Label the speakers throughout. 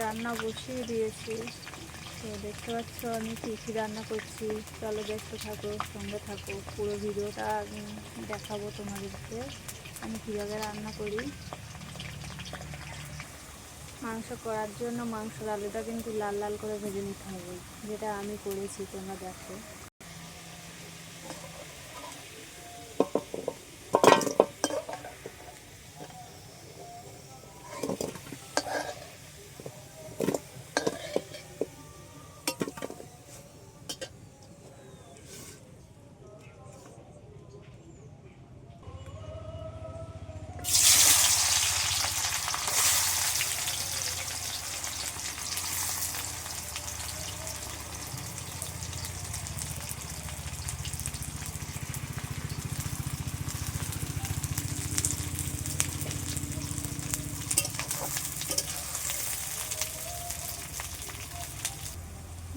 Speaker 1: রান্না বসিয়ে দিয়েছি। তো দেখতে পাচ্ছ আমি কী কী রান্না করছি। চলো দেখতে থাকো, সঙ্গে থাকো, পুরো ভিডিওটা আমি দেখাবো তোমাদেরকে আমি কীভাবে রান্না করি। মাংস করার জন্য মাংসের আলুটা কিন্তু লাল লাল করে ভেজে নিতে হবে, যেটা আমি করেছি, তোমরা দেখো।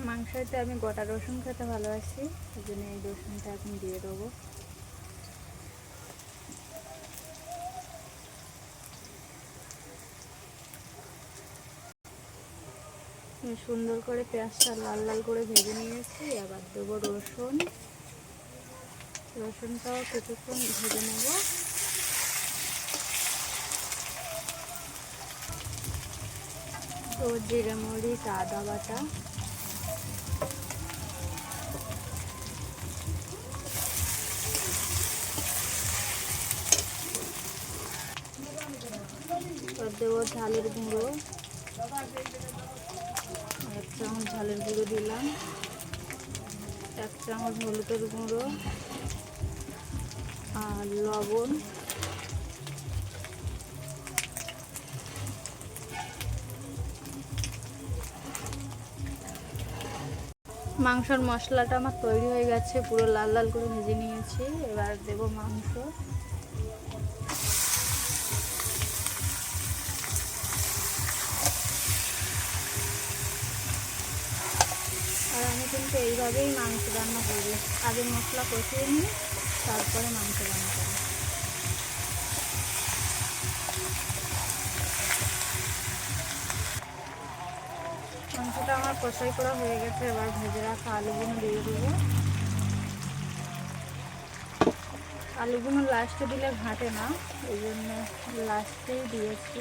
Speaker 1: মাংসতে আমি গোটা রসুন খেতে ভালোবাসি, ওই জন্য এই রসুনটা এখন দিয়ে দেবো। সুন্দর করে পেঁয়াজটা লাল লাল করে ভেজে নিয়েছি। আবার দেবো রসুন, রসুনটাও কিছুক্ষণ ভেজে নেব। তো জিরে মরিচ আদা বাটা, দেবো ঝালের গুঁড়ো, 1 চামচ ঝালের গুঁড়ো দিলাম, 1 চামচ হলুদের গুঁড়ো আর লবণ। মাংসর মশলাটা আমার তৈরি হয়ে গেছে, পুরো লাল লাল করে ভেজে নিয়েছি। এবার দেবো মাংস। আর আমি কিন্তু এইভাবেই মাংস রান্না করি, আগে মশলা কষিয়ে নিই, তারপরে মাংস রান্না করি। মাংসটা আমার কষাই করা হয়ে গেছে, এবার ভেজে রাখা আলুগুলো দিয়ে দেবো। আলুগুলো লাস্টে দিলে ঘাঁটে না, এই জন্য লাস্টেই দিয়েছি।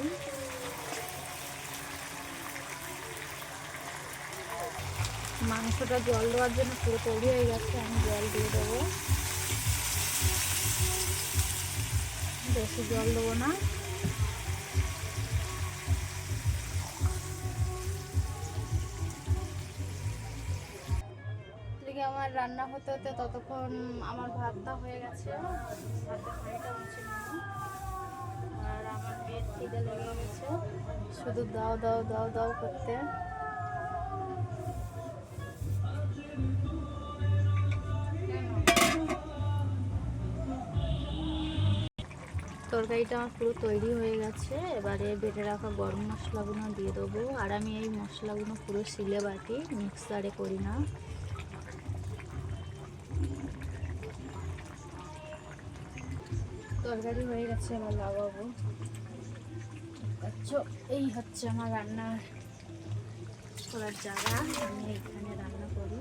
Speaker 1: মাংসটা জল দেওয়ার জন্য পুরো তৈরি হয়ে গেছে, আমি জল দিয়ে দেবো। বেশি জল দেবো না। এদিকে আমার রান্না হতে হতে ততক্ষণ আমার ভাতটা হয়ে গেছে, ভাতের হাঁড়িটা মুছে নেব। আর আমার মেয়ের খিদে লেগে গেছে, শুধু দাও দাও দাও দাও করতে। তরকারিটা আমার পুরো তৈরি হয়ে গেছে, এবারে বেটে রাখা গরম মশলাগুলো দিয়ে দেবো। আর আমি এই মশলাগুলো পুরো শিলে বাটি, মিক্সারে করি না। তরকারি হয়ে গেছে, এবার লাগাবো। আচ্ছা, এই হচ্ছে আমার রান্না করার জায়গা, আমি এখানে রান্না করি।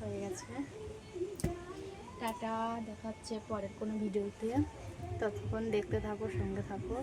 Speaker 1: হয়ে গেছে, টাটা, দেখা হচ্ছে পরের কোনো ভিডিওতে। ততক্ষণ দেখতে থাকো, সঙ্গে থাকো।